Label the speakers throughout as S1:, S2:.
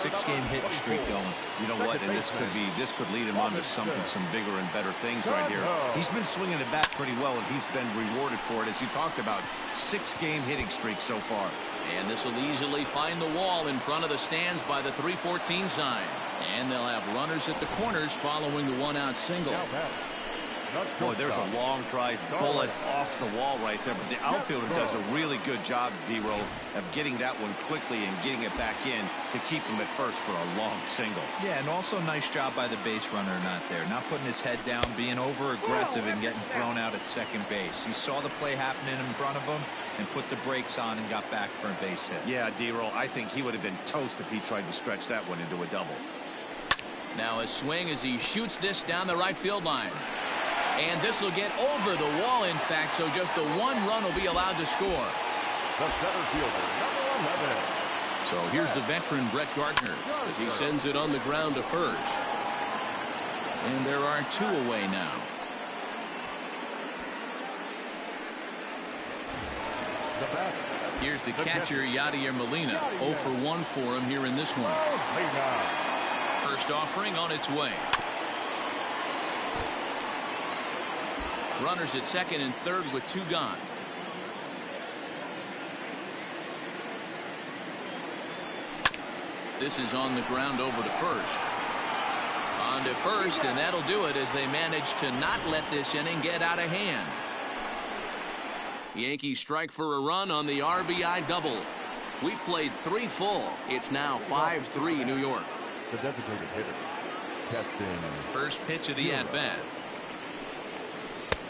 S1: 6-game hitting streak going.
S2: You know what? And this could lead him on to some bigger and better things right here. He's been swinging the bat pretty well, and he's been rewarded for it, as you talked about. 6-game hitting streak so far.
S3: And this will easily find the wall in front of the stands by the 314 sign. And they'll have runners at the corners following the 1-out single.
S2: Boy, there's a long drive bullet off the wall right there, but the outfielder does a really good job, D-Roll, of getting that one quickly and getting it back in to keep him at first for a long single.
S1: Yeah, and also nice job by the base runner not there, not putting his head down, being over aggressive and getting thrown out at second base. He saw the play happening in front of him and put the brakes on and got back for a base hit.
S2: Yeah, D-Roll, I think he would have been toast if he tried to stretch that one into a double.
S3: Now a swing as he shoots this down the right field line. And this will get over the wall, in fact, so just the 1 run will be allowed to score.
S4: The center fielder, number 11.
S3: So here's the veteran Brett Gardner as he sends it on the ground to first. And there are 2 away now. Here's the catcher, Yadier Molina. 0 for 1 for him here in this one. First offering on its way. Runners at second and third with 2 gone. This is on the ground over to first. On to first, and that'll do it as they manage to not let this inning get out of hand. Yankees strike for a run on the RBI double. We played 3 full. It's now 5-3 New York.
S4: The designated hitter, Keston.
S3: First pitch of the at-bat.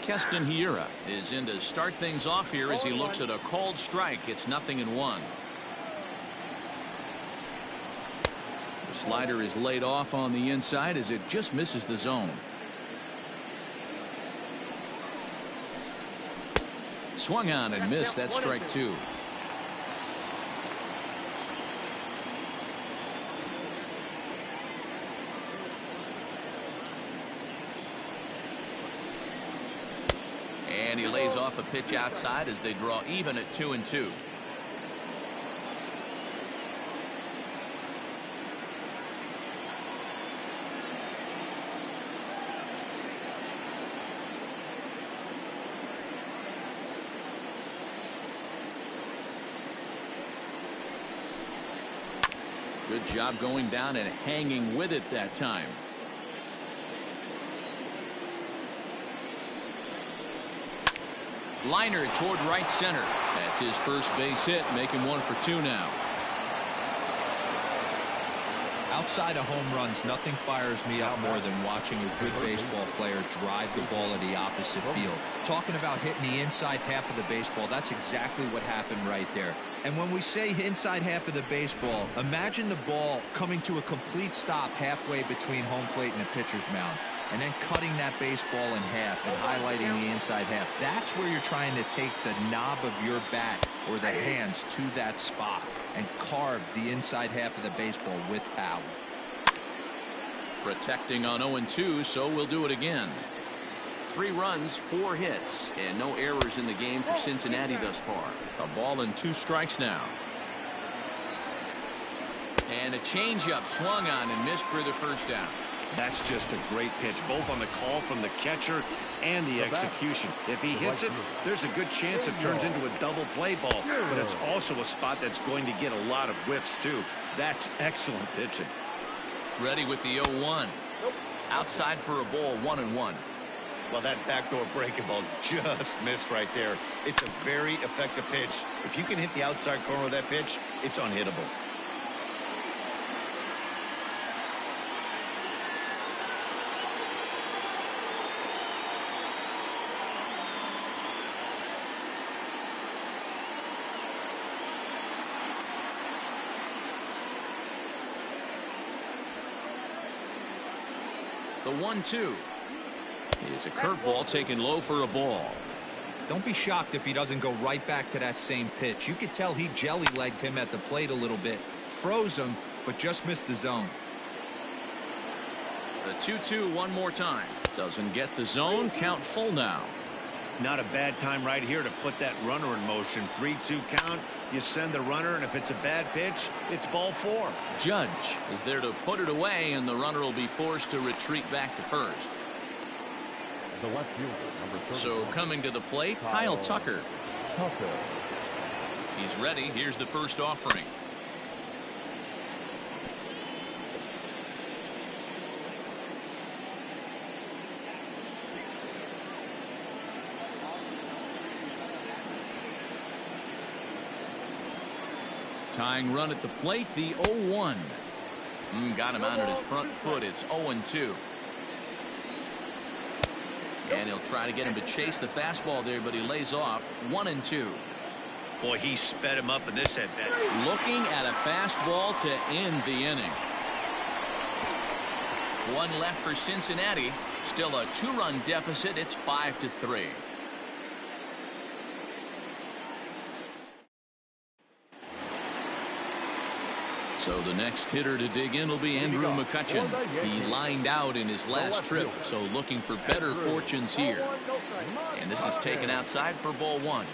S3: Keston Hiura is in to start things off here as he looks at a called strike. It's 0-1. The slider is laid off on the inside as it just misses the zone. Swung on and missed. That's strike 2. And he lays off a pitch outside as they draw even at 2-2. Good job going down and hanging with it that time. Liner toward right center. That's his first base hit, making 1 for 2 now.
S1: Outside of home runs, nothing fires me up more than watching a good baseball player drive the ball at the opposite field. Talking about hitting the inside half of the baseball, that's exactly what happened right there. And when we say inside half of the baseball, imagine the ball coming to a complete stop halfway between home plate and the pitcher's mound, and then cutting that baseball in half and highlighting the inside half. That's where you're trying to take the knob of your bat or the hands to that spot and carve the inside half of the baseball with power.
S3: Protecting on 0-2, so we'll do it again. 3 runs, 4 hits, and no errors in the game for Cincinnati thus far. A ball and 2 strikes now. And a changeup swung on and missed for the first down.
S2: That's just a great pitch, both on the call from the catcher and the execution. If he hits it, there's a good chance it turns into a double play ball, but it's also a spot that's going to get a lot of whiffs too. That's excellent pitching.
S3: Ready with the 0-1. Outside for a ball, 1-1.
S2: Well, that backdoor breaking ball just missed right there. It's a very effective pitch. If you can hit the outside corner of that pitch, it's unhittable.
S3: The 1-2 is a curveball taken low for a ball.
S1: Don't be shocked if he doesn't go right back to that same pitch. You could tell he jelly-legged him at the plate a little bit, froze him, but just missed the zone.
S3: The 2-2 one more time. Doesn't get the zone. Count full now.
S2: Not a bad time right here to put that runner in motion. 3-2 count. You send the runner, and if it's a bad pitch, it's ball 4.
S3: Judge is there to put it away, and the runner will be forced to retreat back to first.
S4: The left fielder, number 30.
S3: So coming to the plate, Kyle Tucker. He's ready. Here's the first offering. Tying run at the plate, the 0-1. Got him out at his front foot. It's 0-2. And he'll try to get him to chase the fastball there, but he lays off. 1-2.
S2: Boy, he sped him up in this at-bat.
S3: Looking at a fastball to end the inning. One left for Cincinnati. Still a 2-run deficit. It's 5-3. So the next hitter to dig in will be Andrew McCutchen. He lined out in his last trip, so looking for better fortunes here. And this is taken outside for ball 1.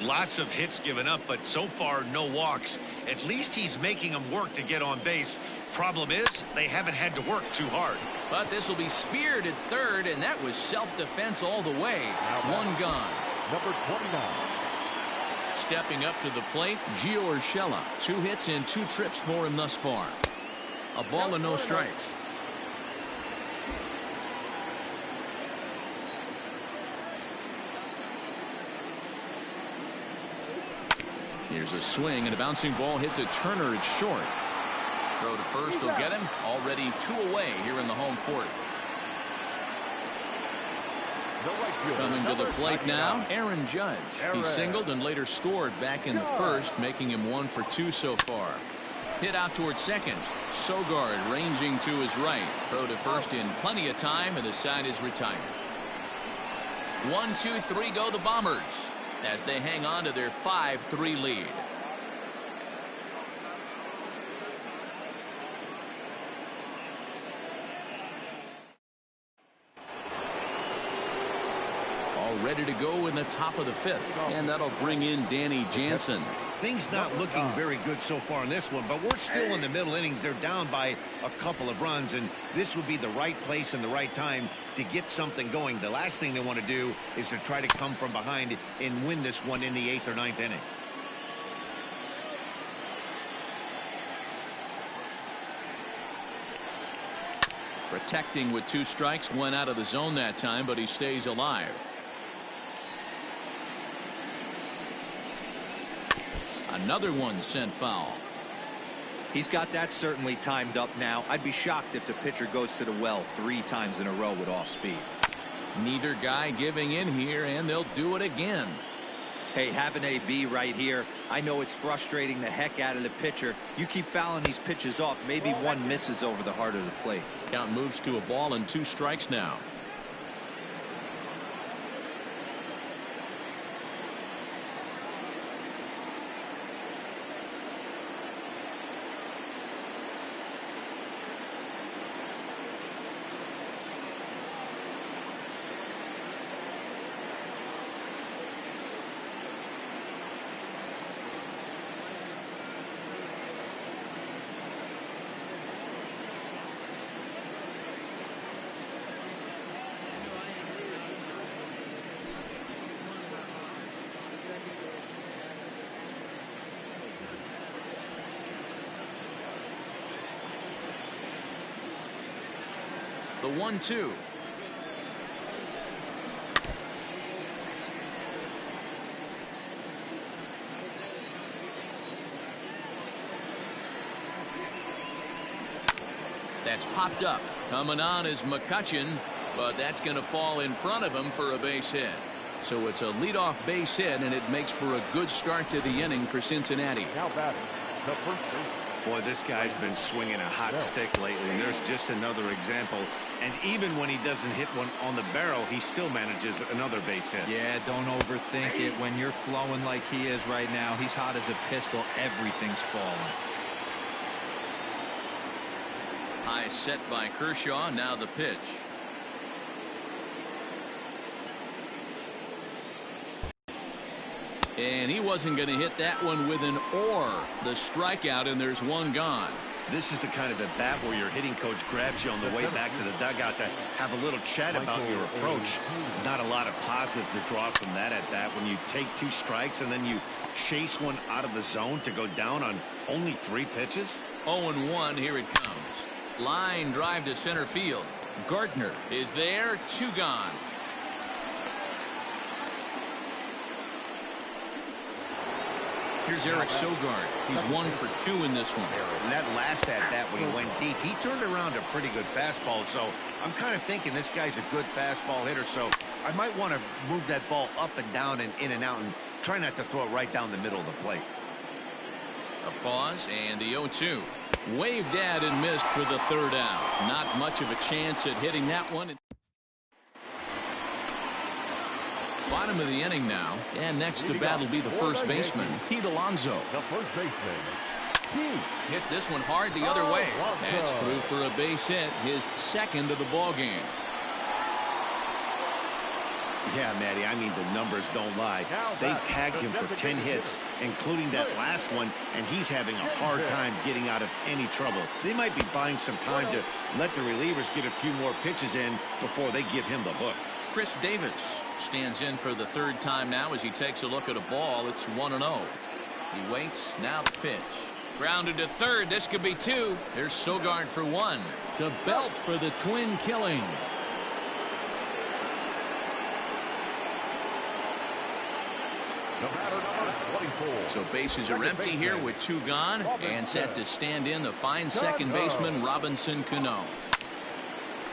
S2: Lots of hits given up, but so far no walks. At least he's making them work to get on base. Problem is, they haven't had to work too hard.
S3: But this will be speared at third, and that was self-defense all the way. One gone.
S4: Number 29.
S3: Stepping up to the plate, Gio Urshela. 2 hits and 2 trips for him thus far. A ball and no strikes. Here's a swing and a bouncing ball hit to Turner. It's short. Throw to first will get him. Already 2 away here in the home 4th. Coming to the plate now, Aaron Judge. He singled and later scored back in the first, making him 1 for 2 so far. Hit out toward second. Sogard ranging to his right. Throw to first in plenty of time, and the side is retired. 1, 2, 3 go the Bombers as they hang on to their 5-3 lead. Ready to go in the top of the 5th, and that'll bring in Danny Jansen.
S2: Things not looking very good so far in this one, but we're still in the middle innings. They're down by a couple of runs, and this would be the right place and the right time to get something going. The last thing they want to do is to try to come from behind and win this one in the 8th or 9th inning.
S3: Protecting with 2 strikes, went out of the zone that time, but he stays alive. Another one sent foul.
S1: He's got that certainly timed up now. I'd be shocked if the pitcher goes to the well 3 times in a row with off speed.
S3: Neither guy giving in here, and they'll do it again.
S1: Hey, have an AB right here. I know it's frustrating the heck out of the pitcher. You keep fouling these pitches off, maybe one misses over the heart of the plate.
S3: Count moves to a ball and 2 strikes now. The 1-2. That's popped up. Coming on is McCutchen, but that's going to fall in front of him for a base hit. So it's a leadoff base hit, and it makes for a good start to the inning for Cincinnati.
S4: Now batting, the first baseman.
S2: Boy, this guy's been swinging a hot stick lately, and there's just another example. And even when he doesn't hit one on the barrel, he still manages another base hit.
S1: Yeah, don't overthink it. When you're flowing like he is right now, he's hot as a pistol. Everything's falling.
S3: High set by Kershaw. Now the pitch. And he wasn't going to hit that one with an or. The strikeout, and there's one gone.
S2: This is the kind of at bat where your hitting coach grabs you on the way back to the dugout to have a little chat about your approach. Not a lot of positives to draw from that at bat when you take 2 strikes and then you chase one out of the zone to go down on only 3 pitches.
S3: 0-1, here it comes. Line drive to center field. Gardner is there, 2 gone. Here's Eric Sogard. He's 1 for 2 in this one.
S2: And that last at bat when he went deep, he turned around a pretty good fastball. So I'm kind of thinking this guy's a good fastball hitter. So I might want to move that ball up and down and in and out and try not to throw it right down the middle of the plate.
S3: A pause and the 0-2. Waved at and missed for the 3rd out. Not much of a chance at hitting that one. Bottom of the inning now, and next to bat will be the first baseman, Pete Alonso.
S4: The first baseman.
S3: Hits this one hard the other way. That's through for a base hit, his 2nd of the ball game.
S2: Yeah, Matty, I mean, the numbers don't lie. They've tagged him for 10 hits, including that last one, and he's having a hard time getting out of any trouble. They might be buying some time to let the relievers get a few more pitches in before they give him the hook.
S3: Chris Davis stands in for the 3rd time now as he takes a look at a ball. It's 1-0. He waits. Now the pitch. Grounded to 3rd. This could be 2. There's Sogard for 1. To Belt for the twin killing.
S4: The batter, number 24.
S3: So bases are empty here with 2 gone, and set to stand in the fine second baseman Robinson Cano.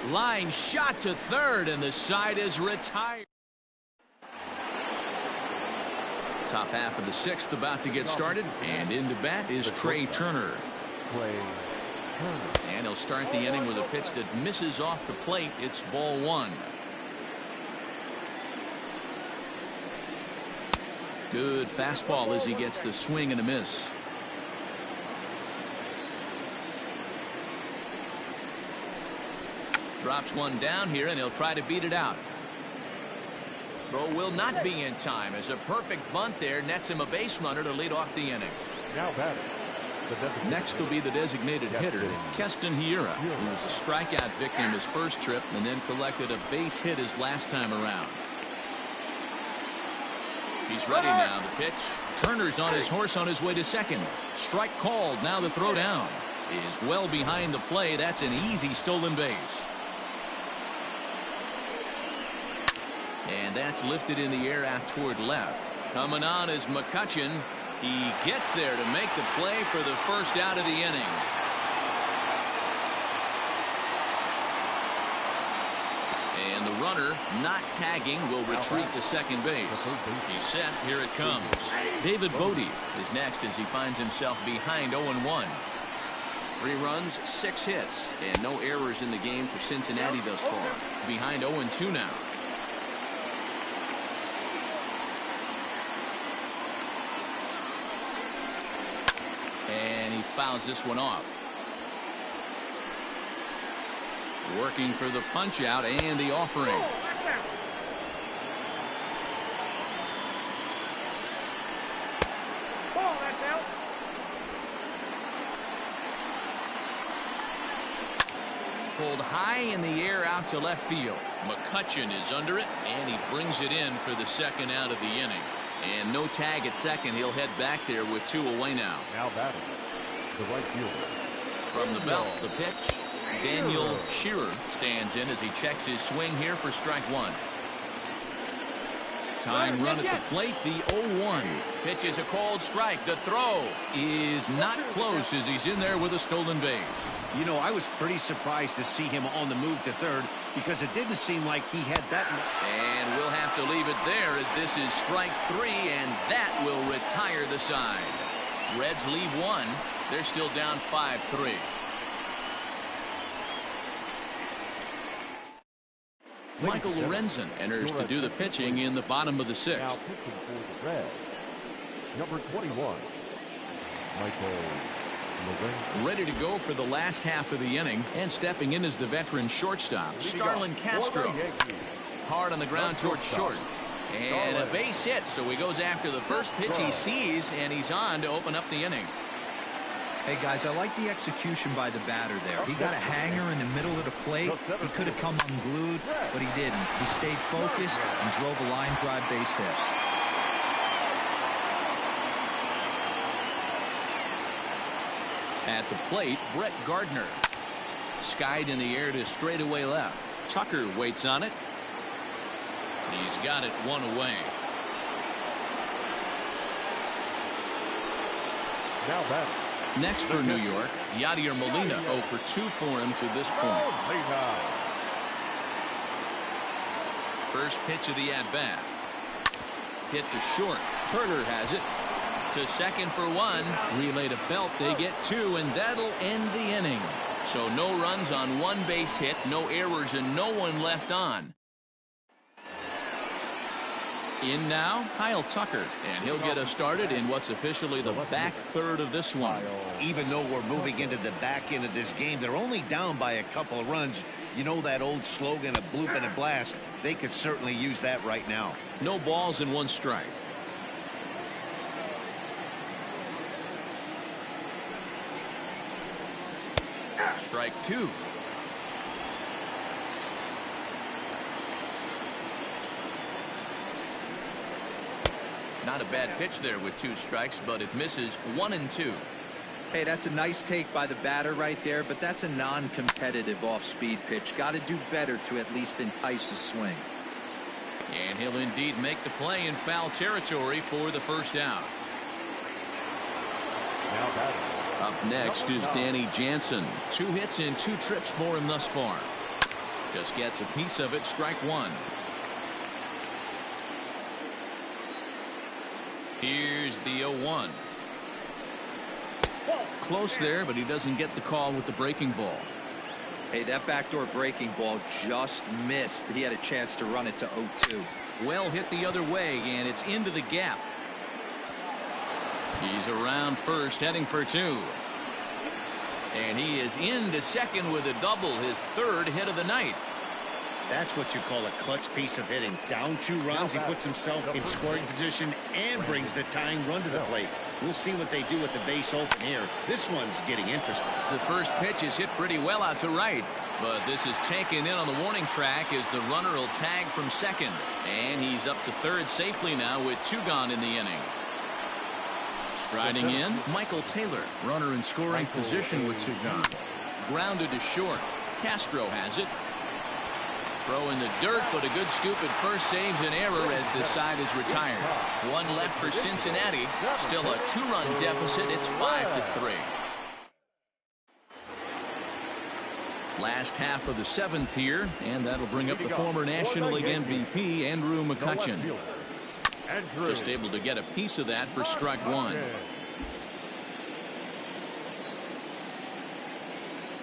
S3: Line shot to 3rd, and the side is retired. Top half of the 6th about to get started, and into bat is Trey Turner. And he'll start the inning with a pitch that misses off the plate. It's ball 1. Good fastball as he gets the swing and a miss. Drops one down here, and he'll try to beat it out. Throw will not be in time as a perfect bunt there nets him a base runner to lead off the inning.
S4: Now batting.
S3: Next will be the designated hitter, Keston Hiura, who was a strikeout victim his first trip and then collected a base hit his last time around. He's ready now. The pitch. Turner's on his horse on his way to 2nd. Strike called. Now the throw down is well behind the play. That's an easy stolen base. And that's lifted in the air out toward left. Coming on is McCutchen. He gets there to make the play for the 1st out of the inning. And the runner, not tagging, will retreat to 2nd base. He's set. Here it comes. David Bodie is next as he finds himself behind 0-1. 3 runs, 6 hits, and no errors in the game for Cincinnati thus far. Behind 0-2 now. And he fouls this one off. Working for the punch out and the offering. Pulled high in the air out to left field. McCutchen is under it, and he brings it in for the 2nd out of the inning. And no tag at 2nd. He'll head back there with 2 away now.
S4: Now batting. The right fielder.
S3: From the belt, the pitch. Daniel Shearer stands in as he checks his swing here for strike 1. Tying run at the plate, the 0-1. Pitch is a called strike. The throw is not close as he's in there with a stolen base.
S2: You know, I was pretty surprised to see him on the move to 3rd because it didn't seem like he had that.
S3: And we'll have to leave it there as this is strike 3, and that will retire the side. Reds leave 1. They're still down 5-3. Michael Lorenzen enters to do the pitching in the bottom of the 6th.
S4: Now pitching for the Reds. Number 21, Michael Lorenzen.
S3: Ready to go for the last half of the inning, and stepping in as the veteran shortstop, Starlin Castro. Hard on the ground towards short. And a base hit, so he goes after the first pitch he sees, and he's on to open up the inning.
S1: Hey, guys, I like the execution by the batter there. He got a hanger in the middle of the plate. He could have come unglued, but he didn't. He stayed focused and drove a line drive base hit.
S3: At the plate, Brett Gardner. Skied in the air to straightaway left. Tucker waits on it. He's got it one away.
S4: Now batter.
S3: Next for New York, Yadier Molina 0 for 2 for him to this point. First pitch of the at-bat. Hit to short. Turner has it. To second for 1. Relay to Belt. They get 2, and that'll end the inning. So no runs on 1 base hit, no errors, and no one left on. In now, Kyle Tucker, and he'll get us started in what's officially the back third of this one.
S2: Even though we're moving into the back end of this game, they're only down by a couple of runs. You know that old slogan, a bloop and a blast. They could certainly use that right now.
S3: No balls and 1 strike. Strike 2. Not a bad pitch there with 2 strikes, but it misses 1 and 2.
S1: Hey, that's a nice take by the batter right there, but that's a non-competitive off-speed pitch. Got to do better to at least entice a swing.
S3: And he'll indeed make the play in foul territory for the first out.
S4: Now batter.
S3: Up next is Danny Jansen. 2 hits and 2 trips for him thus far. Just gets a piece of it, strike 1. Here's the 0-1. Close there, but he doesn't get the call with the breaking ball.
S1: Hey, that backdoor breaking ball just missed. He had a chance to run it to 0-2.
S3: Well hit the other way, and it's into the gap. He's around first, heading for 2. And he is into second with a double, his 3rd hit of the night.
S2: That's what you call a clutch piece of hitting. Down 2 runs, he puts himself in scoring position and brings the tying run to the plate. We'll see what they do with the base open here. This one's getting interesting.
S3: The first pitch is hit pretty well out to right, but this is taken in on the warning track as the runner will tag from second. And he's up to 3rd safely now with 2 gone in the inning. Striding in, Michael Taylor, runner in scoring position with 2 gone. Grounded to short. Castro has it. Throw in the dirt, but a good scoop at first saves an error as this side is retired. 1 left for Cincinnati. Still a 2-run deficit. It's 5-3. Last half of the 7th here, and that'll bring up the former National League MVP, Andrew McCutchen. Just able to get a piece of that for strike 1.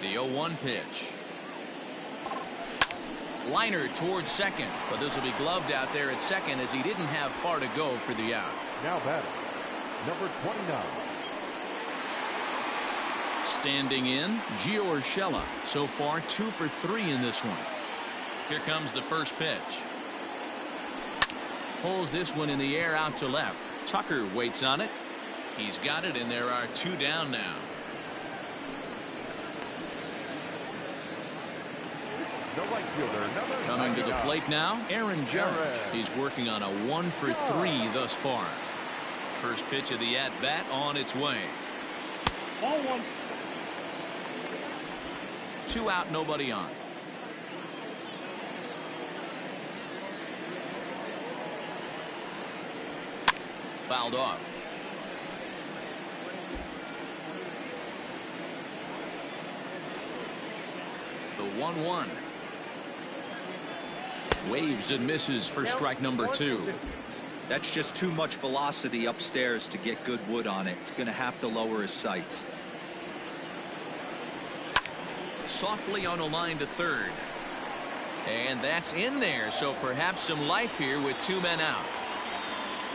S3: The 0-1 pitch. Liner towards second, but this will be gloved out there at second as he didn't have far to go for the out.
S4: Now batting, number 29.
S3: Standing in, Gio Urshela. So far 2 for 3 in this one. Here comes the first pitch. Pulls this one in the air out to left. Tucker waits on it. He's got it, and there are 2 down now. Coming to the plate now, Aaron Judge. He's working on a 1 for 3 thus far. First pitch of the at-bat on its way. 2 out, nobody on. Fouled off. The 1-1. Waves and misses for strike number 2.
S1: That's just too much velocity upstairs to get good wood on it. It's going to have to lower his sights.
S3: Softly on a line to 3rd. And that's in there, so perhaps some life here with 2 men out.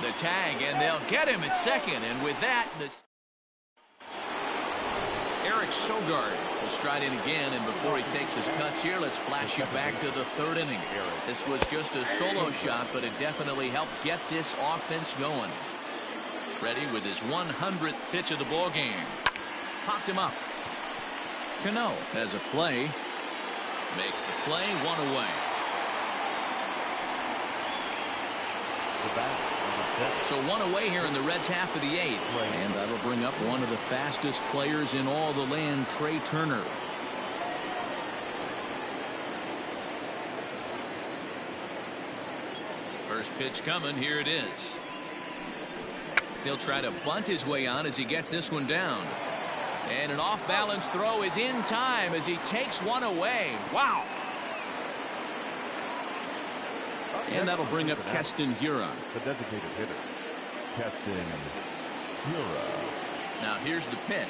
S3: The tag, and they'll get him at second, and with that, Eric Sogard will stride in again, and before he takes his cuts here, let's flash you back to the third inning. This was just a solo shot, but it definitely helped get this offense going. Ready with his 100th pitch of the ball game. Popped him up. Cano has a play. Makes the play, one away. So one away here in the Reds' half of the eighth. And that'll bring up one of the fastest players in all the land, Trey Turner. First pitch coming. Here it is. He'll try to bunt his way on as he gets this one down. And an off-balance throw is in time as he takes one away. Wow. And that'll bring up Keston Hiura.
S4: The designated hitter, Keston Hiura.
S3: Now here's the pitch.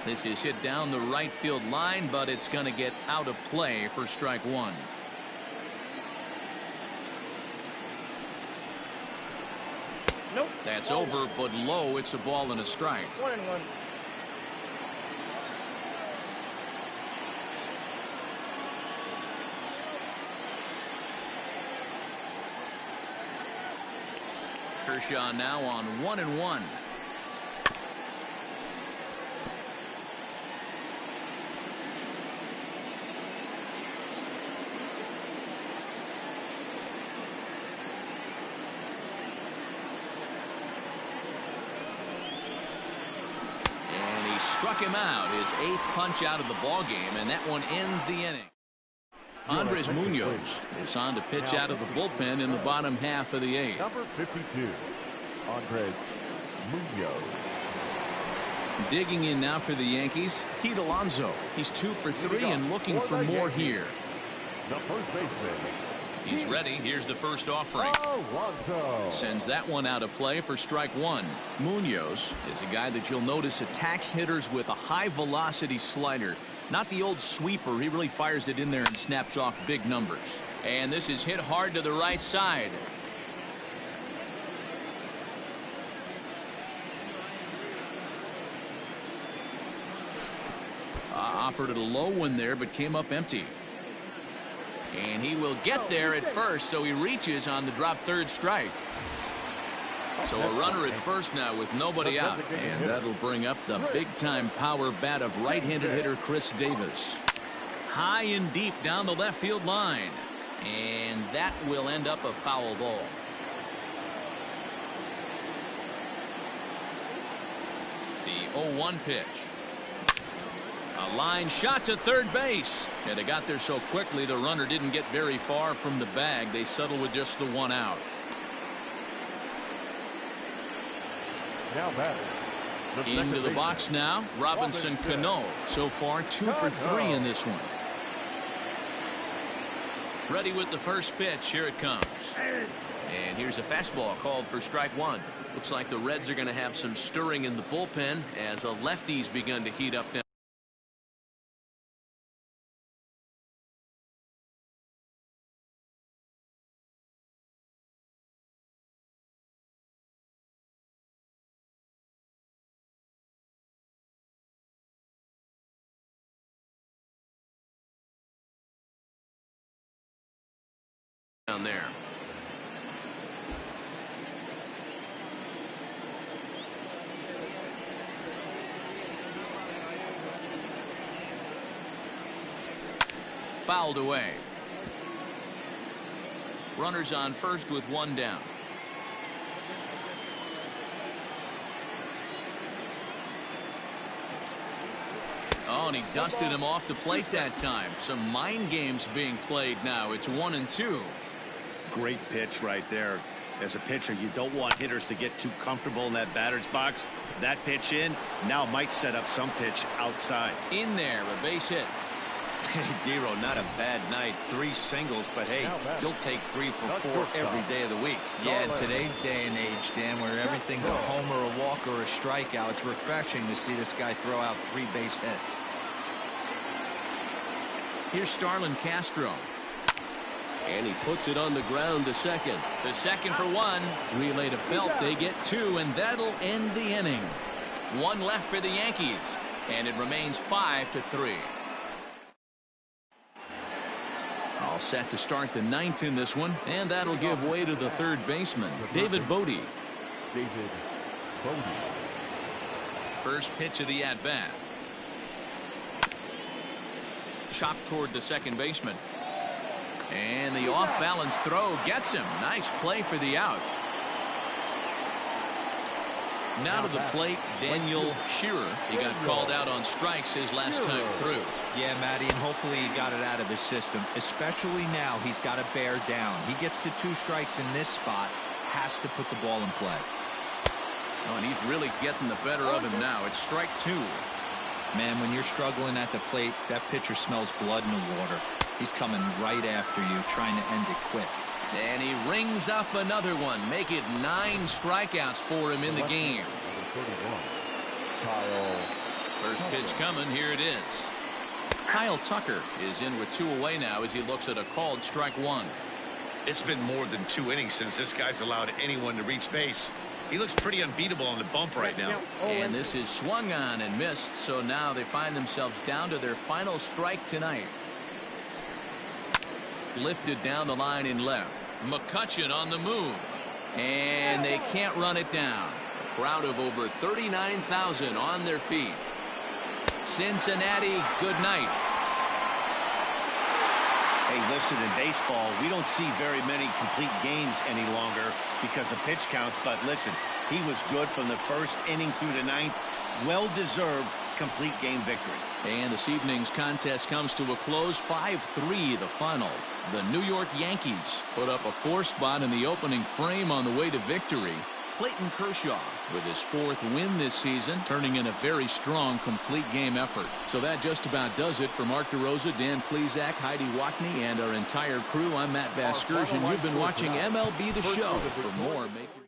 S3: This is hit down the right field line, but it's going to get out of play for strike one.
S5: Nope.
S3: That's over, but low. It's a ball and a strike.
S5: 1-1.
S3: Kershaw now on 1-1. And he struck him out, his 8th punch out of the ball game, and that one ends the inning. Andres Munoz is on to pitch out of the bullpen in the bottom half of the 8th.
S4: Number 52, Andres Munoz.
S3: Digging in now for the Yankees, Pete Alonso. He's 2 for 3 and looking for more here.
S4: The first baseman.
S3: He's ready. Here's the first offering.
S4: Alonso.
S3: Sends that one out of play for strike one. Munoz is a guy that you'll notice attacks hitters with a high velocity slider. Not the old sweeper. He really fires it in there and snaps off big numbers. And this is hit hard to the right side. Offered it a low one there, but came up empty. And he will get there at first, so he reaches on the drop third strike. So a runner at first now with nobody out. And that'll bring up the big-time power bat of right-handed hitter Chris Davis. High and deep down the left field line. And that will end up a foul ball. The 0-1 pitch. A line shot to third base. And they got there so quickly the runner didn't get very far from the bag. They settled with just the one out.
S4: Now batting.
S3: Into the box now, Robinson Cano. So far 2 for 3 in this one. Ready with the first pitch. Here it comes. And here's a fastball called for strike one. Looks like the Reds are going to have some stirring in the bullpen as a lefty's begun to heat up now. Down there. Fouled away. Runners on first with one down. Oh, and he dusted him off the plate that time. Some mind games being played now. It's 1-2.
S2: Great pitch right there. As a pitcher, you don't want hitters to get too comfortable in that batter's box. That pitch in now might set up some pitch outside.
S3: In there, a base hit.
S1: Hey, Dero, not a bad night. 3 singles, but hey, you'll take 3 for 4 every day of the week. Yeah, in today's day and age, Dan, where everything's a homer, a walk, or a strikeout, it's refreshing to see this guy throw out 3 base hits.
S3: Here's Starlin Castro. And he puts it on the ground to second. To second for one. Relay to Felt. They get two, and that'll end the inning. One left for the Yankees, and it remains 5-3. All set to start the ninth in this one, and that'll give way to the third baseman, David Bodie.
S4: David Bodie.
S3: First pitch of the at-bat. Chopped toward the second baseman. And the off-balance throw gets him. Nice play for the out. Now to the plate, Daniel Shearer. He got called out on strikes his last time through.
S1: Yeah, Matty, and hopefully he got it out of his system. Especially now, he's got to bear down. He gets the 2 strikes in this spot, has to put the ball in play.
S3: Oh, and he's really getting the better of him now. It's strike 2.
S1: Man, when you're struggling at the plate, that pitcher smells blood in the water. He's coming right after you, trying to end it quick.
S3: And he rings up another one. Make it 9 strikeouts for him in the game. First pitch coming. Here it is. Kyle Tucker is in with 2 away now as he looks at a called strike 1.
S2: It's been more than 2 innings since this guy's allowed anyone to reach base. He looks pretty unbeatable on the bump right now.
S3: And this is swung on and missed, so now they find themselves down to their final strike tonight. Lifted down the line in left. McCutchen on the move. And they can't run it down. A crowd of over 39,000 on their feet. Cincinnati, good night.
S2: Hey, listen, in baseball, we don't see very many complete games any longer because of pitch counts. But listen, he was good from the first inning through the 9th. Well-deserved complete game victory.
S3: And this evening's contest comes to a close. 5-3 the final. The New York Yankees put up a 4 spot in the opening frame on the way to victory. Clayton Kershaw with his 4th win this season, turning in a very strong complete game effort. So that just about does it for Mark DeRosa, Dan Plesac, Heidi Watney, and our entire crew. I'm Matt Vasgersian. You've been watching MLB The Show. For more, make your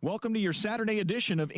S6: Welcome to your Saturday edition of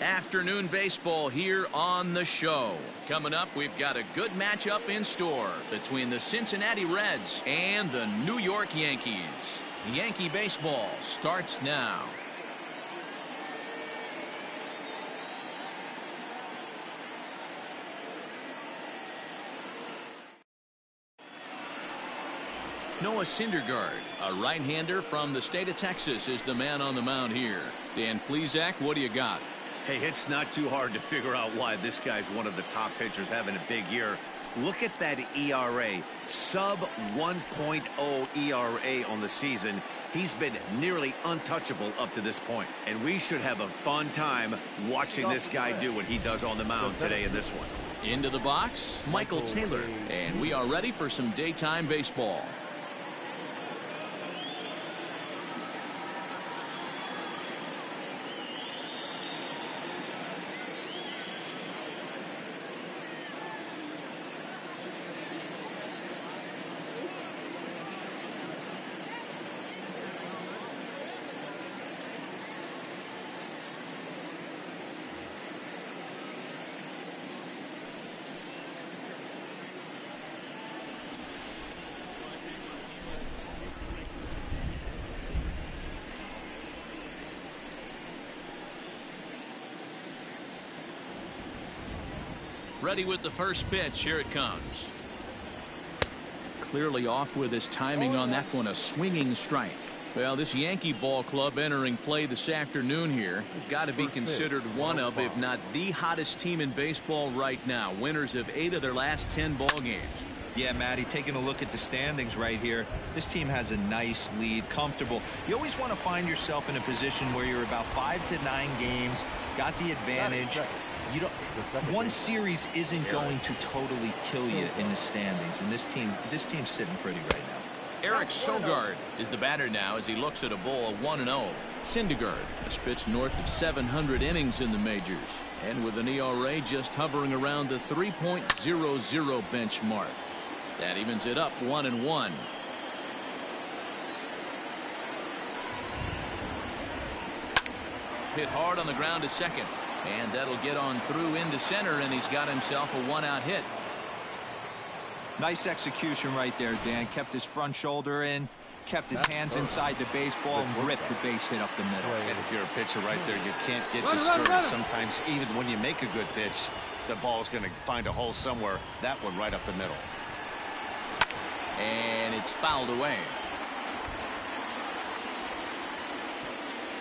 S3: Afternoon baseball here on the show. Coming up, we've got a good matchup in store between the Cincinnati Reds and the New York Yankees. Yankee baseball starts now. Noah Syndergaard, a right-hander from the state of Texas, is the man on the mound here. Dan Plesac, what do you got?
S2: Hey, it's not too hard to figure out why this guy's one of the top pitchers having a big year. Look at that ERA, sub 1.0 ERA on the season. He's been nearly untouchable up to this point, and we should have a fun time watching this guy do what he does on the mound today in this one.
S3: Into the box, Michael Taylor, and we are ready for some daytime baseball. Ready with the first pitch. Here it comes. Clearly off with his timing on that one. A swinging strike. Well, this Yankee ball club entering play this afternoon here, got to be considered one of, if not the hottest team in baseball right now. Winners of 8 of their last 10 ball games.
S1: Yeah, Matty, taking a look at the standings right here, this team has a nice lead, comfortable. You always want to find yourself in a position where you're about 5 to 9 games, got the advantage. You don't, one series isn't going to totally kill you in the standings, and this team's sitting pretty right now.
S3: Eric Sogard is the batter now as he looks at a ball 1-0. Syndergaard has pitched north of 700 innings in the majors, and with an ERA just hovering around the 3.00 benchmark. That evens it up 1-1. Hit hard on the ground to second. And that'll get on through into center, and he's got himself a 1-out hit.
S1: Nice execution right there, Dan. Kept his front shoulder in, kept his hands inside the baseball, and ripped the base hit up the middle.
S2: And if you're a pitcher right there, you can't get discouraged. Sometimes even when you make a good pitch, the ball's going to find a hole somewhere. That one right up the middle.
S3: And it's fouled away.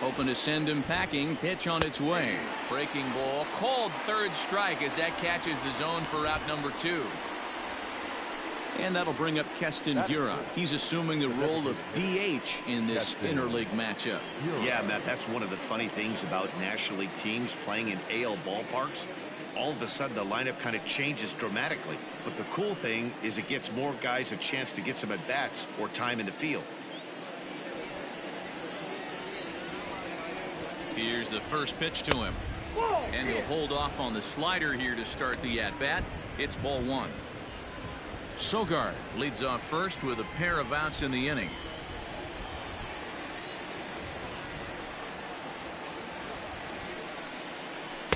S3: Hoping to send him packing. Pitch on its way. Breaking ball. Called third strike as that catches the zone for out number 2. And that'll bring up Keston Hiura. He's assuming the role of DH in this interleague matchup.
S2: Yeah, Matt, that's one of the funny things about National League teams playing in AL ballparks. All of a sudden, the lineup kind of changes dramatically. But the cool thing is it gets more guys a chance to get some at-bats or time in the field.
S3: Here's the first pitch to him. And he'll hold off on the slider here to start the at-bat. It's ball one. Sogard leads off first with a pair of outs in the inning.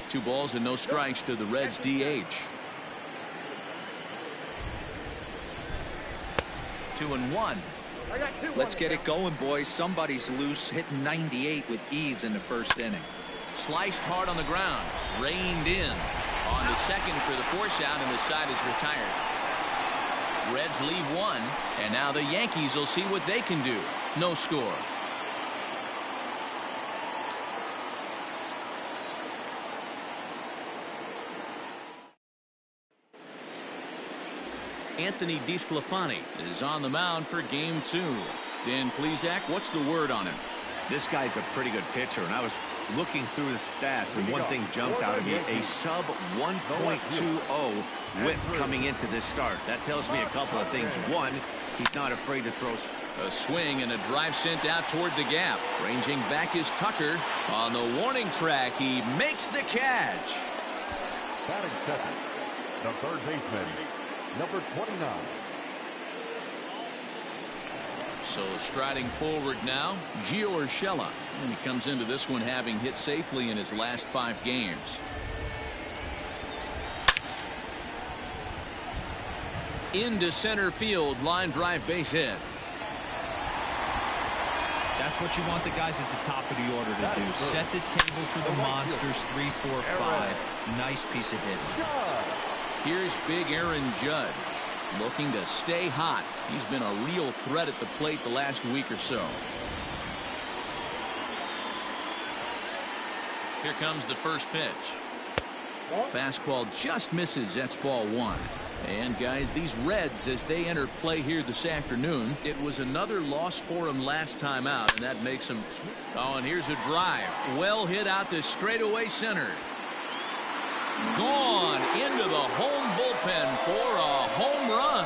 S3: Two balls and no strikes to the Reds DH. 2-1.
S1: Let's get it going, boys. Somebody's loose, hitting 98 with ease in the first inning.
S3: Sliced hard on the ground, reined in on the second for the force out, and the side is retired. Reds leave one, and now the Yankees will see what they can do. No score. Anthony DeSclafani is on the mound for game two. Dan Plesac, what's the word on him?
S2: This guy's a pretty good pitcher, and I was looking through the stats, and one thing jumped out at me: a sub 1.20 whip coming into this start. That tells me a couple of things. One, he's not afraid to throw.
S3: A swing and a drive sent out toward the gap. Ranging back is Tucker. On the warning track, he makes the catch.
S4: Batting second, the third baseman, number 29.
S3: So striding forward now, Gio Urshela. And he comes into this one having hit safely in his last 5 games. Into center field, line drive, base hit.
S1: That's what you want the guys at the top of the order to do. Set the table for the monsters. 3, 4, 5. Nice piece of hitting.
S3: Here's big Aaron Judge, looking to stay hot. He's been a real threat at the plate the last week or so. Here comes the first pitch. Fastball just misses. That's ball one. And guys, these Reds, as they enter play here this afternoon, it was another loss for them last time out, and that makes them. Oh, and here's a drive. Well hit out to straightaway center. Gone into the home bullpen for a home run.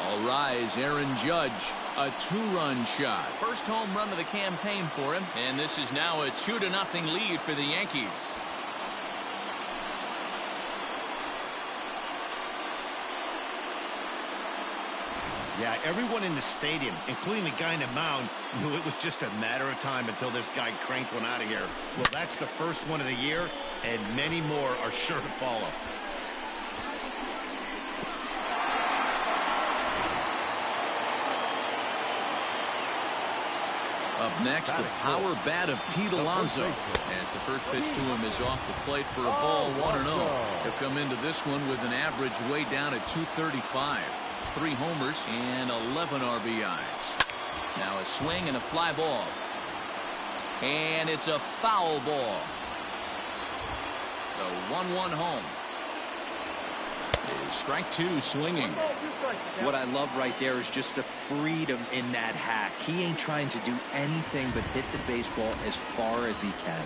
S3: All rise, Aaron Judge, a 2-run shot. First home run of the campaign for him, and this is now a 2-0 lead for the Yankees.
S2: Yeah, everyone in the stadium, including the guy in the mound, knew it was just a matter of time until this guy cranked one out of here. Well, that's the first one of the year, and many more are sure to follow.
S3: Up next, the power bat of Pete Alonso, as the first pitch to him is off the plate for a ball, 1-0. He'll come into this one with an average way down at 235. 3 homers and 11 RBIs. Now a swing and a fly ball. And it's a foul ball. The 1-1 home. Strike 2 swinging.
S1: What I love right there is just the freedom in that hack. He ain't trying to do anything but hit the baseball as far as he can.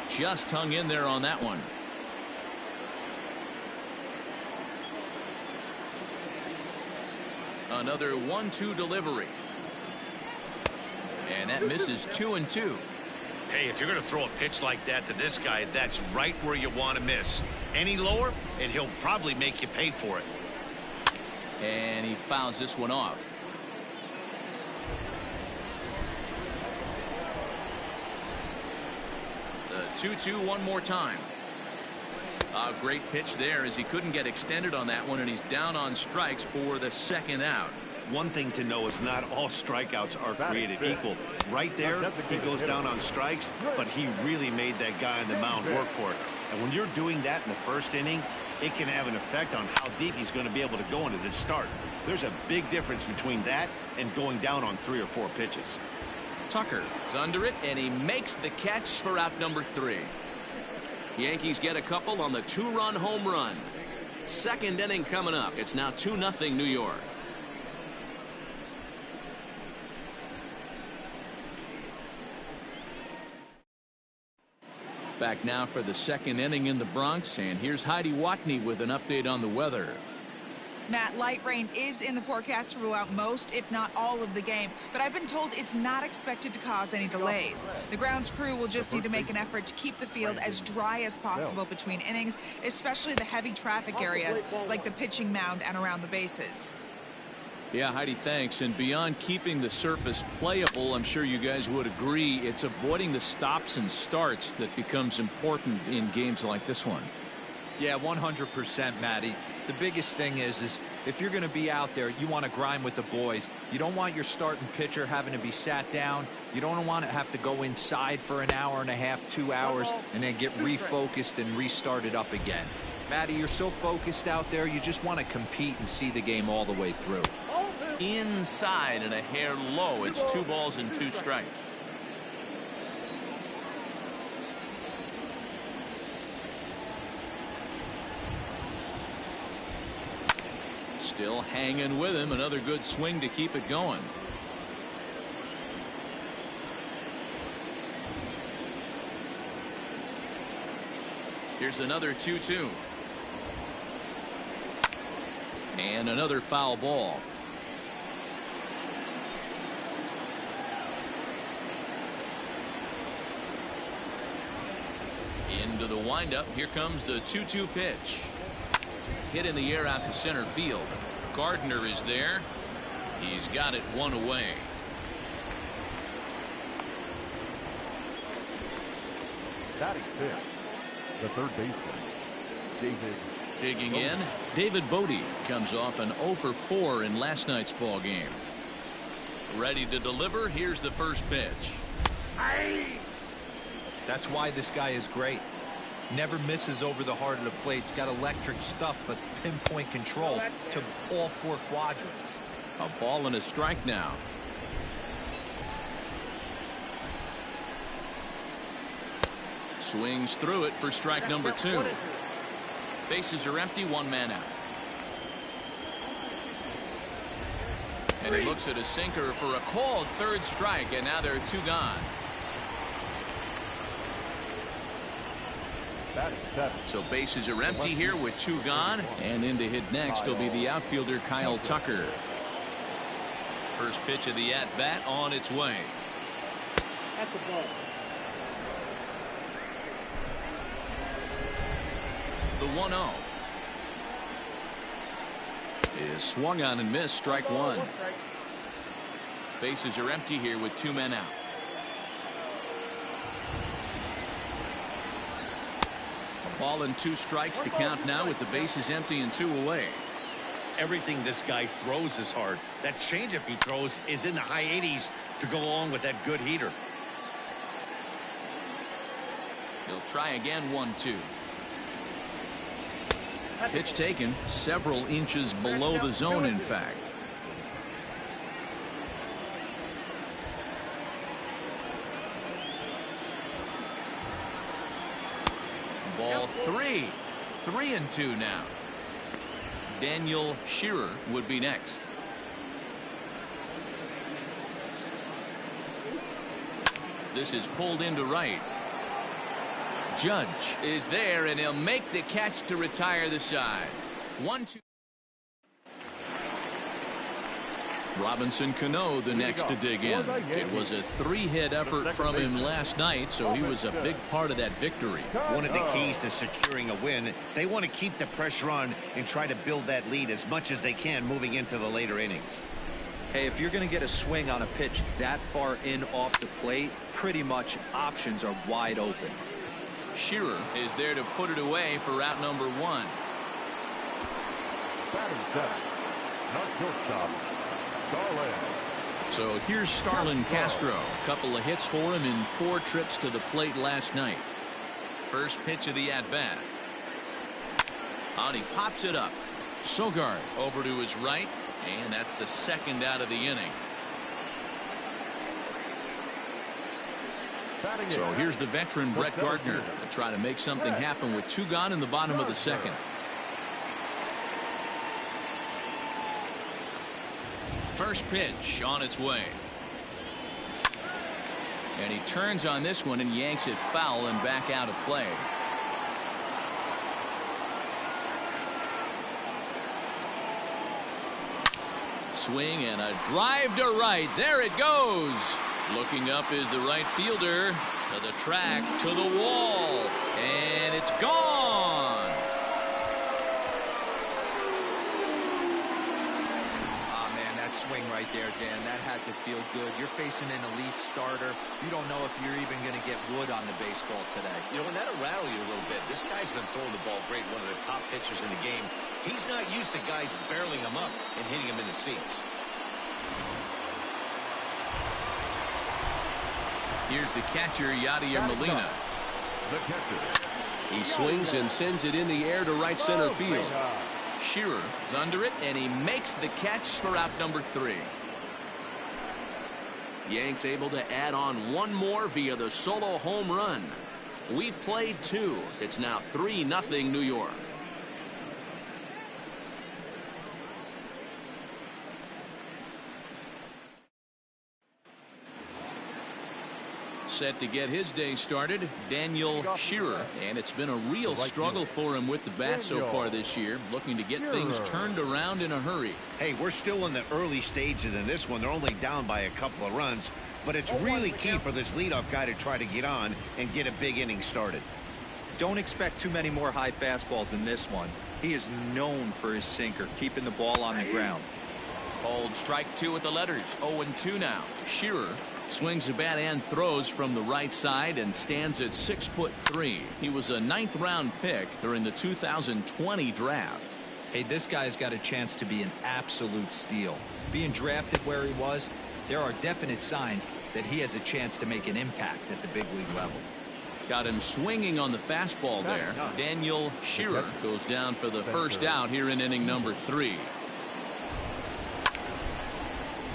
S3: Just hung in there on that one. Another 1-2 delivery. And that misses 2-2.
S2: Hey, if you're going to throw a pitch like that to this guy, that's right where you want to miss. Any lower, and he'll probably make you pay for it.
S3: And he fouls this one off. The 2-2 one more time. A great pitch there as he couldn't get extended on that one, and he's down on strikes for the second out.
S2: One thing to know is not all strikeouts are created equal. Right there, he goes down on strikes, but he really made that guy on the mound work for it. And when you're doing that in the first inning, it can have an effect on how deep he's going to be able to go into this start. There's a big difference between that and going down on 3 or 4 pitches.
S3: Tucker is under it, and he makes the catch for out number 3. Yankees get a couple on the 2-run home run. Second inning coming up. It's now 2-0 New York. Back now for the second inning in the Bronx, and here's Heidi Watney with an update on the weather.
S7: Matt, light rain is in the forecast throughout most, if not all, of the game, but I've been told it's not expected to cause any delays. The grounds crew will just need to make an effort to keep the field as dry as possible between innings, especially the heavy traffic areas like the pitching mound and around the bases.
S3: Yeah, Heidi, thanks. And beyond keeping the surface playable, I'm sure you guys would agree, it's avoiding the stops and starts that becomes important in games like this one.
S1: Yeah, 100%, Matty. The biggest thing is if you're going to be out there, you want to grind with the boys. You don't want your starting pitcher having to be sat down. You don't want to have to go inside for an hour and a half, 2 hours, and then get refocused and restarted up again. Matty, you're so focused out there, you just want to compete and see the game all the way through.
S3: Inside and a hair low. It's 2 balls and 2 strikes. Still hanging with him. Another good swing to keep it going. Here's another 2-2. And another foul ball. Into the windup. Here comes the 2-2 pitch. Hit in the air out to center field. Gardner is there. He's got it 1 away.
S4: Batting fifth, the third baseman, David.
S3: Digging in, David Bodie comes off an 0 for 4 in last night's ball game. Ready to deliver. Here's the first pitch.
S1: That's why this guy is great. Never misses over the heart of the plate. He's got electric stuff, but pinpoint control to all 4 quadrants.
S3: A ball and a strike now. Swings through it for strike number 2. Bases are empty, 1 man out. And he looks at a sinker for a called 3rd strike, and now there are 2 gone. So bases are empty here with 2 gone, and in to hit next will be the outfielder Kyle Tucker. First pitch of the at-bat on its way.
S5: At the ball.
S3: The 1-0 is swung on and missed. Strike 1. Bases are empty here with 2 men out. A ball and 2 strikes to count now with the bases empty and 2 away.
S2: Everything this guy throws is hard. That changeup he throws is in the high 80s to go along with that good heater.
S3: He'll try again. 1-2. Pitch taken several inches below the zone, in fact. Ball 3. 3-2 now. Daniel Shearer would be next. This is pulled into right. Judge is there, and he'll make the catch to retire the side. 1-2. Robinson Cano the next to dig in. It was a 3-hit effort from him last night, so he was a big part of that victory.
S2: One of the keys to securing a win, they want to keep the pressure on and try to build that lead as much as they can moving into the later innings.
S1: Hey, if you're going to get a swing on a pitch that far in off the plate, pretty much options are wide open.
S3: Shearer is there to put it away for out number 1.
S4: Batting seventh, not shortstop, Starlin.
S3: So here's Starlin Castro. A couple of hits for him in 4 trips to the plate last night. First pitch of the at-bat. And he pops it up. Sogard over to his right, and that's the 2nd out of the inning. So here's the veteran Brett Gardner to try to make something happen with 2 gone in the bottom of the 2nd. First pitch on its way. And he turns on this one and yanks it foul and back out of play. Swing and a drive to right. There it goes. Looking up is the right fielder. To the track, to the wall, and it's gone.
S1: Ah, man, that swing right there, Dan, that had to feel good. You're facing an elite starter. You don't know if you're even going to get wood on the baseball today.
S2: You know, and that'll rattle you a little bit. This guy's been throwing the ball great, one of the top pitchers in the game. He's not used to guys barreling him up and hitting him in the seats.
S3: Here's the catcher, Yadier Molina.
S4: The catcher.
S3: He swings and sends it in the air to right center field. Shearer is under it, and he makes the catch for out number 3. Yanks able to add on one more via the solo home run. We've played 2. It's now 3-0 New York. Set to get his day started, Daniel Shearer, and it's been a real struggle for him with the bat so far this year, looking to get things turned around in a hurry.
S2: Hey, we're still in the early stages in this one. They're only down by a couple of runs, but it's really key for this leadoff guy to try to get on and get a big inning started.
S1: Don't expect too many more high fastballs in this one. He is known for his sinker, keeping the ball on the ground.
S3: Called strike 2 at the letters. 0-2 now. Shearer swings the bat and throws from the right side and stands at 6'3". He was a 9th round pick during the 2020 draft.
S1: Hey, this guy's got a chance to be an absolute steal. Being drafted where he was, there are definite signs that he has a chance to make an impact at the big league level.
S3: Got him swinging on the fastball there. Daniel Shearer goes down for the first out here in inning number 3.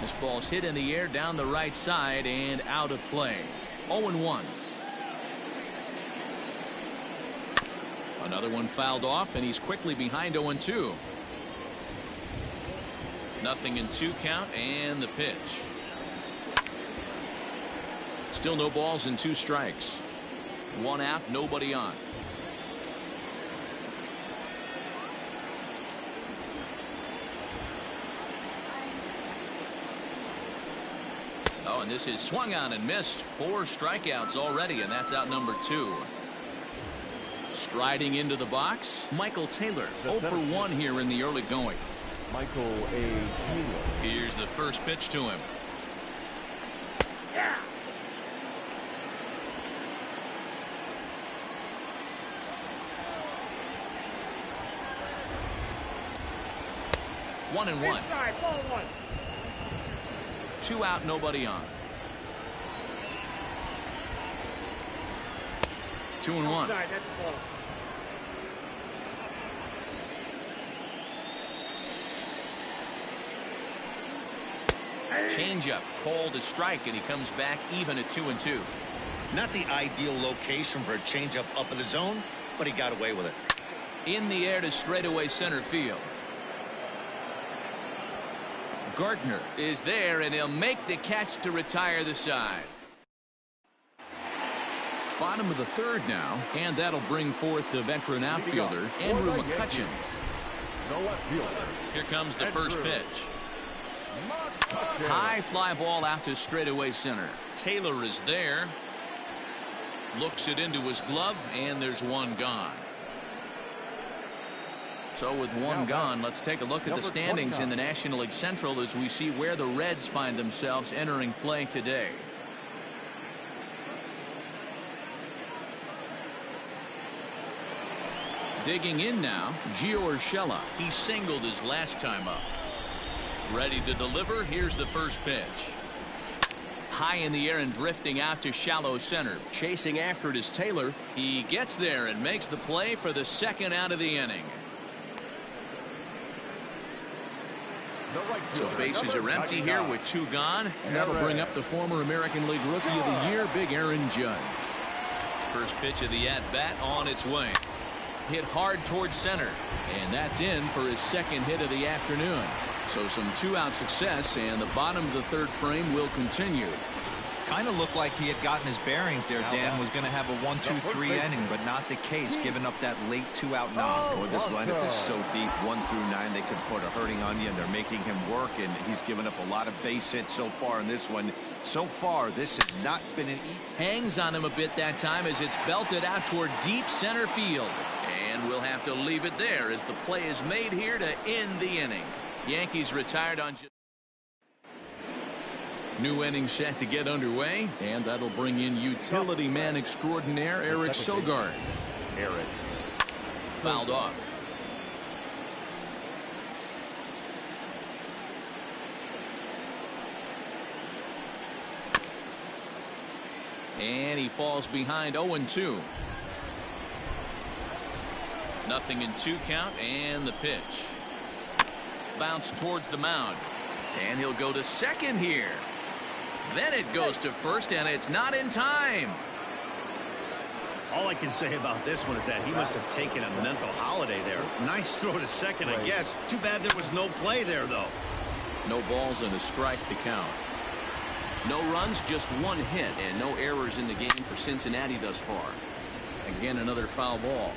S3: This ball's hit in the air down the right side and out of play. 0-1. Another one fouled off, and he's quickly behind 0-2. 0-2 count, and the pitch. Still no balls and 2 strikes. 1 out, nobody on. Oh, and this is swung on and missed. 4 strikeouts already, and that's out number 2. Striding into the box, Michael Taylor. 0 for 1 here in the early going.
S4: Michael A. Taylor.
S3: Here's the first pitch to him.
S5: Yeah.
S3: One and one.
S5: Inside, ball 1.
S3: 2 out, nobody on. 2-1.
S5: Outside, that's ball.
S3: Changeup, called a strike, and he comes back even at 2-2.
S2: Not the ideal location for a changeup up in the zone, but he got away with it.
S3: In the air to straightaway center field. Gardner is there, and he'll make the catch to retire the side. Bottom of the 3rd now, and that'll bring forth the veteran outfielder, Andrew McCutchen.
S4: The left fielder.
S3: Here comes the first pitch. High fly ball out to straightaway center. Taylor is there. Looks it into his glove, and there's one gone. So with one gone, let's take a look at the standings in the National League Central as we see where the Reds find themselves entering play today. Digging in now, Gio Urshela. He singled his last time up. Ready to deliver. Here's the first pitch. High in the air and drifting out to shallow center. Chasing after it is Taylor. He gets there and makes the play for the 2nd out of the inning. So bases are empty here with 2 gone, and that'll bring up the former American League Rookie of the Year, Big Aaron Judge. First pitch of the at-bat on its way. Hit hard towards center, and that's in for his 2nd hit of the afternoon. So some 2-out success, and the bottom of the 3rd frame will continue.
S1: Kind of looked like he had gotten his bearings there, Dan. Was going to have a 1-2-3 inning, but not the case, giving up that late 2-out knock.
S2: Boy, this lineup is so deep, 1 through 9. They could put a hurting on you, and they're making him work, and he's given up a lot of base hits so far in this one. So far, this has not been an easy.
S3: Hangs on him a bit that time as it's belted out toward deep center field. And we'll have to leave it there as the play is made here to end the inning. Yankees retired on. New inning set to get underway, and that'll bring in utility man extraordinaire Eric Sogard.
S4: Eric.
S3: Fouled off. And he falls behind 0-2. Nothing in 2 count, and the pitch. Bounce towards the mound. And he'll go to second here. Then it goes to first, and it's not in time.
S2: All I can say about this one is that he must have taken a mental holiday there. Nice throw to second, I guess. Too bad there was no play there, though.
S3: No balls and a strike to count. No runs, just 1 hit, and no errors in the game for Cincinnati thus far. Again, another foul ball.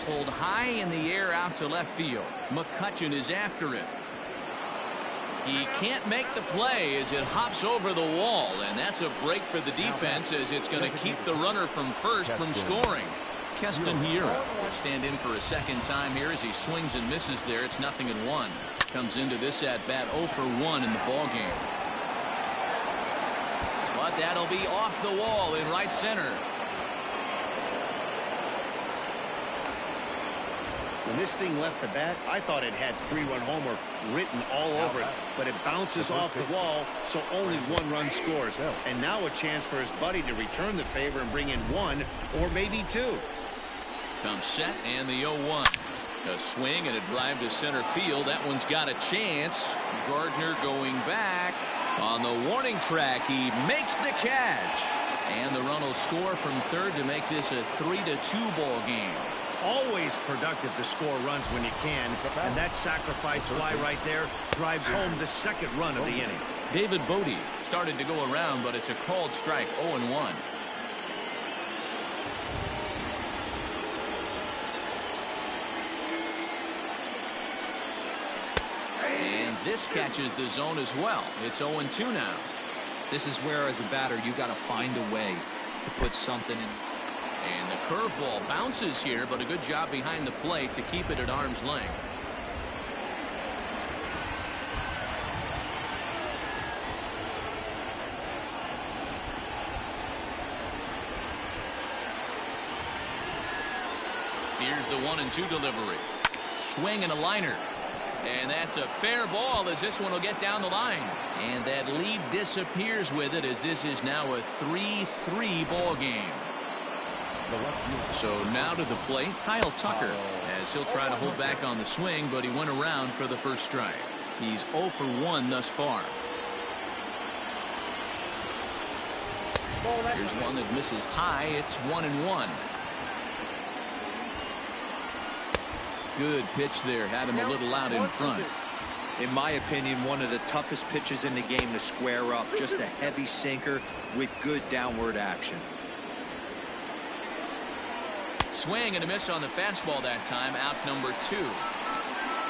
S3: Pulled high in the air out to left field. McCutchen is after it. He can't make the play as it hops over the wall, and that's a break for the defense as it's going to keep the runner from first from scoring. Keston Hiura will stand in for a second time here as he swings and misses there. It's 0-1. Comes into this at bat 0 for 1 in the ball game. But that'll be off the wall in right center.
S2: When this thing left the bat, I thought it had 3-run homer written all over it, but it bounces off the wall, so only 1 run scores. And now a chance for his buddy to return the favor and bring in 1 or maybe 2.
S3: Comes set and the 0-1. A swing and a drive to center field. That one's got a chance. Gardner going back on the warning track. He makes the catch, and the run will score from third to make this a 3-2 ball game.
S2: Always productive to score runs when you can, and that sacrifice fly right there drives home the second run of the inning.
S3: David Bodie started to go around, but it's a called strike. 0-1. And this catches the zone as well. It's 0-2 now.
S1: This is where, as a batter, you got to find a way to put something in.
S3: And the curveball bounces here, but a good job behind the plate to keep it at arm's length. Here's the 1-2 delivery. Swing and a liner. And that's a fair ball as this one will get down the line. And that lead disappears with it as this is now a 3-3 ball game. So now to the plate, Kyle Tucker, as he'll try to hold back on the swing, but he went around for the first strike. He's 0 for 1 thus far. Here's one that misses high. It's 1-1. Good pitch there. Had him a little out in front.
S1: In my opinion, one of the toughest pitches in the game to square up. Just a heavy sinker with good downward action.
S3: Swing and a miss on the fastball that time. Out number 2.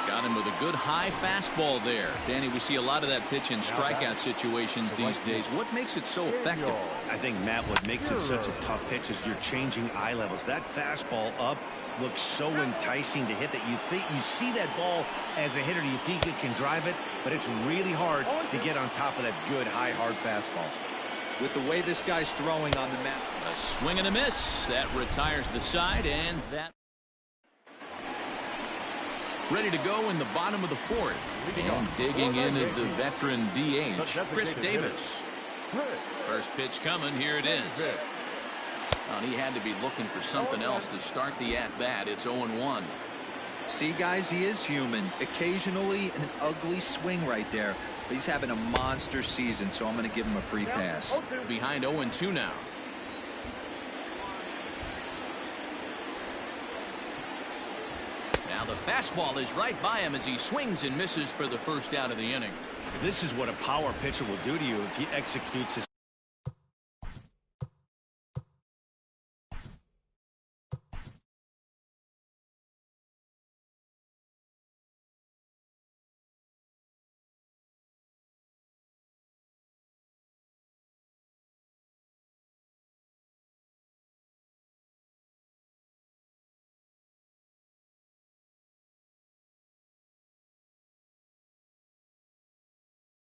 S3: Got him with a good high fastball there. Danny, we see a lot of that pitch in strikeout situations these days. What makes it so effective?
S2: I think, Matt, what makes it such a tough pitch is you're changing eye levels. That fastball up looks so enticing to hit that you think you see that ball as a hitter. You think you can drive it, but it's really hard to get on top of that good high hard fastball.
S1: With the way this guy's throwing on the mat.
S3: A swing and a miss. That retires the side, and that ready to go in the bottom of the 4th. And digging in is the veteran DH, Chris Davis. First pitch coming. Here it is. Well, he had to be looking for something else to start the at-bat. It's 0-1.
S1: See, guys, he is human. Occasionally an ugly swing right there, but he's having a monster season, so I'm going to give him a free pass.
S3: Behind 0-2 now. Now the fastball is right by him as he swings and misses for the first out of the inning.
S2: This is what a power pitcher will do to you if he executes his